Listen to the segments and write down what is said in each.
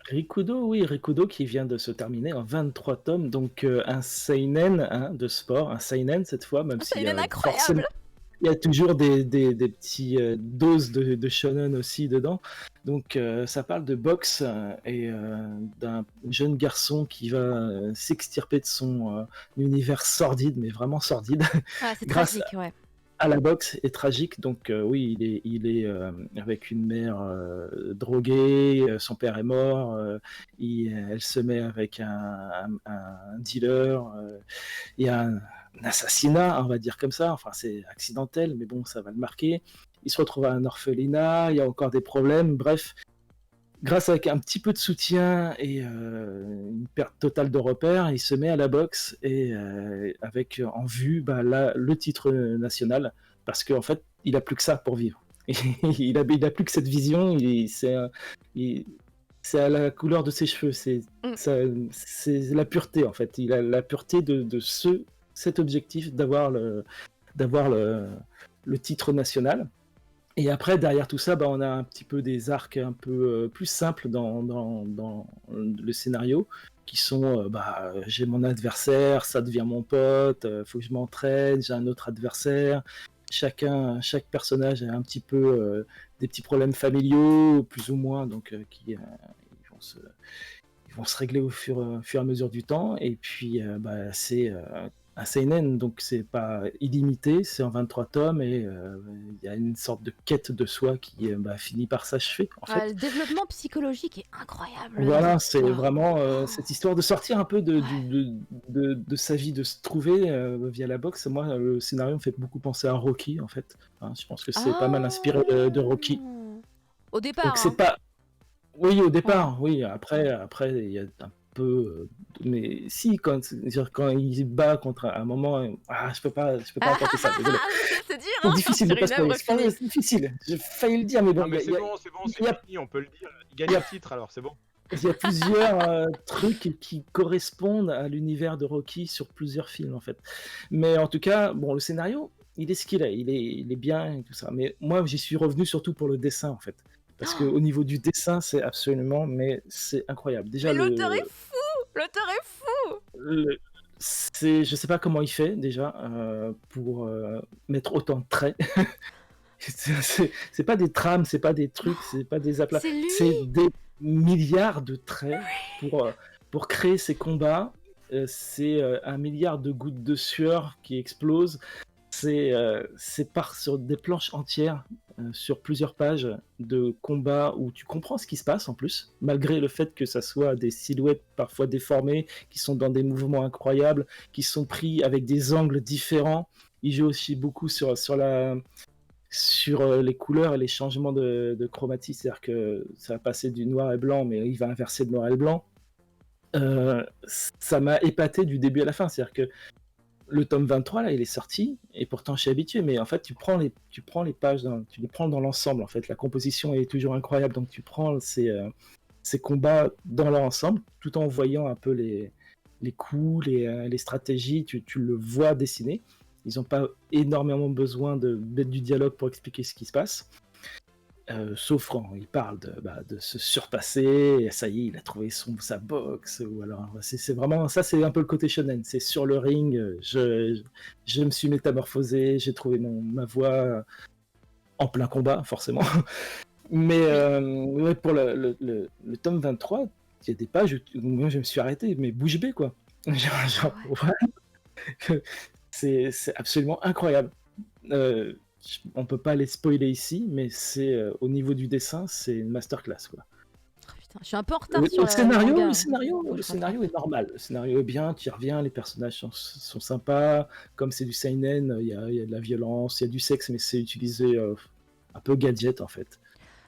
Rikudo, oui, Rikudo qui vient de se terminer en 23 tomes, donc un seinen hein, de sport, un seinen cette fois, même Oh, s'il c'est y une a forcément incroyable. il y a toujours des petits doses de shonen aussi dedans. Donc ça parle de boxe et d'un jeune garçon qui va s'extirper de son univers sordide, mais vraiment sordide, Ah, c'est grâce tragique, ouais. à la boxe est tragique. Donc oui, il est avec une mère droguée, son père est mort, elle se met avec un dealer, il y a un assassinat, on va dire comme ça, enfin c'est accidentel, mais bon, ça va le marquer. Il se retrouve à un orphelinat, il y a encore des problèmes, bref, grâce à un petit peu de soutien et une perte totale de repères, il se met à la boxe et avec en vue le titre national, parce qu'en fait, il a plus que ça pour vivre. Il a plus que cette vision, il- c'est à la couleur de ses cheveux, Mm. c'est la pureté en fait. Il a la pureté de cet objectif d'avoir le titre national. Et après, derrière tout ça, on a un petit peu des arcs un peu plus simples dans le scénario, qui sont j'ai mon adversaire, ça devient mon pote, faut que je m'entraîne, j'ai un autre adversaire. Chaque personnage a un petit peu des petits problèmes familiaux, plus ou moins, donc ils vont se, ils vont se régler au fur et à mesure du temps. Et puis, c'est un seinen, donc c'est pas illimité, c'est en 23 tomes et il y a une sorte de quête de soi qui finit par s'achever, en Ah, fait. le développement psychologique est incroyable dans Voilà, cette c'est histoire. vraiment Oh, cette histoire de sortir un peu ouais. de sa vie, de se trouver via la boxe. Moi, le scénario me fait beaucoup penser à Rocky, en fait. Hein, je pense que c'est pas mal inspiré de Rocky. Ah. Au départ, Donc c'est hein. pas, oui, au Ouais. départ, oui. Après, il y a un peu, mais si, quand il se bat contre un moment, je peux pas raconter ça. Désolé. C'est dur, C'est hein, difficile de sur pas une spoiler. œuvre finie. C'est difficile. J'ai failli le dire, mais bon, Non, mais c'est bon, il c'est y a, fini, on peut le dire. Il gagne un titre alors, c'est bon. il y a plusieurs trucs qui correspondent à l'univers de Rocky sur plusieurs films, en fait. Mais en tout cas, bon, le scénario, il est ce qu'il est. Il est bien et tout ça. Mais moi, j'y suis revenu surtout pour le dessin, en fait. Parce qu'au niveau du dessin, c'est absolument, mais c'est incroyable. Déjà, Mais l'auteur est fou. L'auteur est fou. le- je sais pas comment il fait déjà pour mettre autant de traits. C'est pas des trames, c'est pas des trucs, c'est pas des aplats, C'est c'est lui. des milliards de traits pour créer ces combats. C'est un milliard de gouttes de sueur qui explosent. C'est sur des planches entières, sur plusieurs pages de combats où tu comprends ce qui se passe en plus, malgré le fait que ça soit des silhouettes parfois déformées, qui sont dans des mouvements incroyables, qui sont pris avec des angles différents. Il joue aussi beaucoup sur les couleurs et les changements de chromatie, c'est-à-dire que ça va passer du noir et blanc, mais il va inverser de noir et blanc. Ça m'a épaté du début à la fin, c'est-à-dire que le tome 23 là il est sorti et pourtant je suis habitué, mais en fait tu prends les pages tu les prends dans l'ensemble, en fait la composition est toujours incroyable, donc tu prends ces combats dans leur ensemble tout en voyant un peu les coups, les stratégies, tu le vois dessiner. Ils n'ont pas énormément besoin de mettre du dialogue pour expliquer ce qui se passe. Sauf quand il parle de se surpasser, et ça y est, il a trouvé sa boxe, ou alors c'est vraiment ça, c'est un peu le côté shonen. C'est sur le ring, je me suis métamorphosé, j'ai trouvé ma voie en plein combat, forcément. Mais Oui. ouais, pour le tome 23, il y a des pages où moi je me suis arrêté, mais bouche bée quoi. Ah ouais. Ouais. C'est absolument incroyable. Euh, on peut pas les spoiler ici, mais au niveau du dessin, c'est une masterclass quoi. Oh, putain, je suis un peu en retard Le, sur le le scénario, manga, le hein. scénario, Faut que le je rattrape. scénario est normal. Le scénario est bien, tu y reviens, les personnages sont sympas. Comme c'est du seinen, il y a de la violence, il y a du sexe, mais c'est utilisé un peu gadget en fait.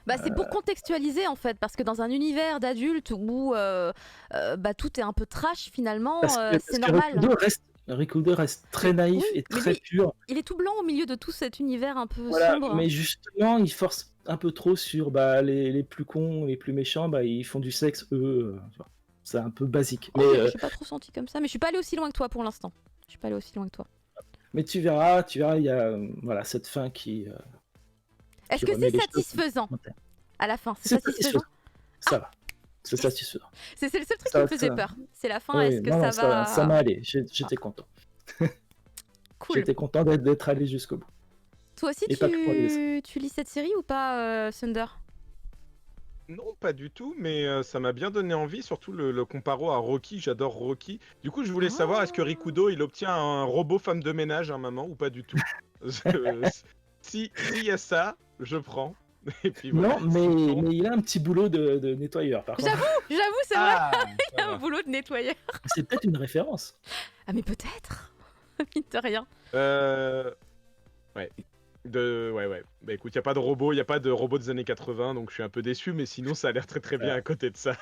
Bah, c'est pour contextualiser en fait, parce que dans un univers d'adultes où tout est un peu trash finalement, Parce que, c'est parce que normal. Rikudo reste très Oui, naïf et mais très lui, pur. il est tout blanc au milieu de tout cet univers un peu Voilà, sombre. mais justement, il force un peu trop sur les plus cons, les plus méchants, ils font du sexe, eux. Tu vois. C'est un peu basique. Oh, j'ai pas trop senti comme ça, mais je suis pas allée aussi loin que toi pour l'instant. Je suis pas allée aussi loin que toi. Mais tu verras, il y a voilà, cette fin Est-ce qui que remet c'est les choses satisfaisant en terre. à la fin? C'est C'est satisfaisant? satisfaisant, ça va. C'est satisfaisant. C'est le seul truc qui Ça, me faisait ça- peur. C'est la fin, Oui, est-ce que non, ça va... ça m'a allé. J'étais content. Cool. J'étais content d'être allé jusqu'au bout. Toi aussi, Et pas que pour tu lis cette série ou pas, Thunder? Non, pas du tout, mais ça m'a bien donné envie, surtout le comparo à Rocky, j'adore Rocky. Du coup, je voulais savoir, est-ce que Rikudo, il obtient un robot femme de ménage à un moment ou pas du tout? S'il y a ça, je prends. Et puis voilà, Non, mais il a un petit boulot de nettoyeur, par contre. J'avoue, c'est vrai, Ah, il y a un boulot de nettoyeur. C'est peut-être une référence. Ah mais peut-être. Mine de rien. Ouais. Ouais. Bah écoute, il a pas de robot, il a pas de robot des années 80, donc je suis un peu déçu, mais sinon ça a l'air très bien à côté de ça.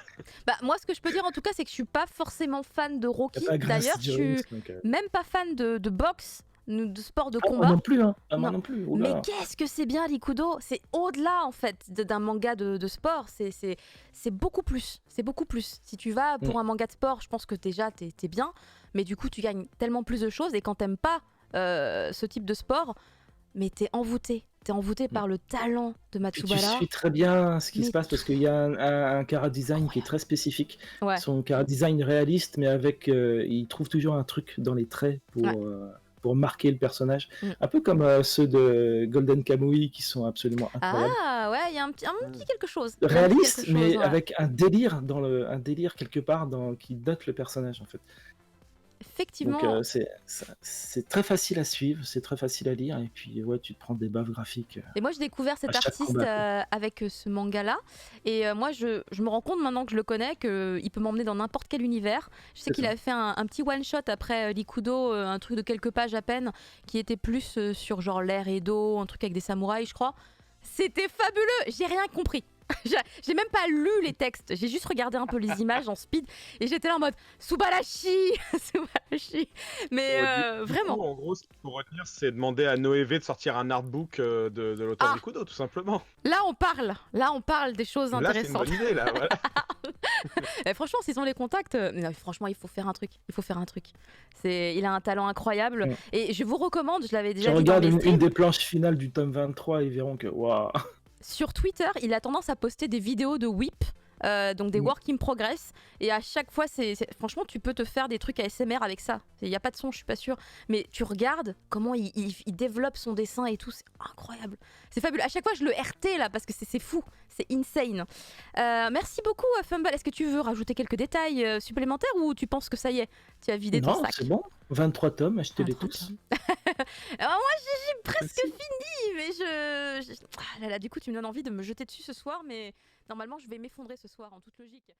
Bah moi, ce que je peux dire en tout cas, c'est que je suis pas forcément fan de Rocky. Il y a pas Grace D'ailleurs, je Jones, suis donc, même pas fan de boxe, de sport de Ah, moi combat. non plus, hein. Ah, moi Non. non plus. Mais Oula. qu'est-ce que c'est bien Rikudo? C'est au-delà en fait d'un manga de sport. C'est beaucoup plus. C'est beaucoup plus. Si tu vas pour un manga de sport, je pense que déjà t'es bien, mais du coup tu gagnes tellement plus de choses. Et quand t'aimes pas ce type de sport, mais t'es envoûté. T'es envoûté par le talent de Puis tu Matsubara. suis très bien ce qui Mais se passe parce qu'il y a un chara design qui est très spécifique. Ouais. Son chara design réaliste, mais avec. Il trouve toujours un truc dans les traits pour marquer le personnage. Un peu comme ceux de Golden Kamuy qui sont absolument incroyables. Ah ouais, il y a un petit quelque chose. Il y a un petit Réaliste, quelque chose, mais ouais. avec un délire un délire quelque part qui note le personnage en fait. Effectivement. Donc c'est très facile à suivre, c'est très facile à lire et puis ouais, tu te prends des baffes graphiques. Et moi, j'ai découvert cet à chaque artiste combat, avec ce manga-là. Et moi, je me rends compte maintenant que je le connais qu'il peut m'emmener dans n'importe quel univers. Je sais C'est qu'il ça. avait fait un petit one-shot après Rikudo, un truc de quelques pages à peine, qui était plus sur genre l'air Edo, un truc avec des samouraïs, je crois. C'était fabuleux, j'ai rien compris. J'ai même pas lu les textes, j'ai juste regardé un peu les images en speed et j'étais là en mode Subarashi Subarashi. Mais Du coup, vraiment. en gros, ce qu'il faut retenir, c'est demander à Noévé de sortir un artbook de l'auteur Ah. Rikudo, tout simplement. Là on parle des choses Là, c'est une intéressantes. bonne idée, là. Voilà. Et franchement, s'ils ont les contacts, non, franchement, il faut faire un truc. Il a un talent incroyable. Ouais. Et je vous recommande, je l'avais Tu déjà dit dans regardes mes une streams, des planches finales du tome 23, ils verront que waouh. sur Twitter, il a tendance à poster des vidéos de whip. Donc des work in progress, et à chaque fois franchement tu peux te faire des trucs ASMR avec ça. Il n'y a pas de son, je suis pas sûre, mais tu regardes comment il développe son dessin et tout, c'est incroyable, c'est fabuleux. À chaque fois je le RT là parce que c'est fou, c'est insane. Merci beaucoup Fumble. Est-ce que tu veux rajouter quelques détails supplémentaires ou tu penses que ça y est, tu as vidé ton Non, sac? c'est bon. 23 tomes, achetez-les 23 tous. tomes. Alors moi j'ai presque Merci. fini, mais Ah là là, du coup tu me donnes envie de me jeter dessus ce soir, mais normalement je vais m'effondrer ce soir en toute logique.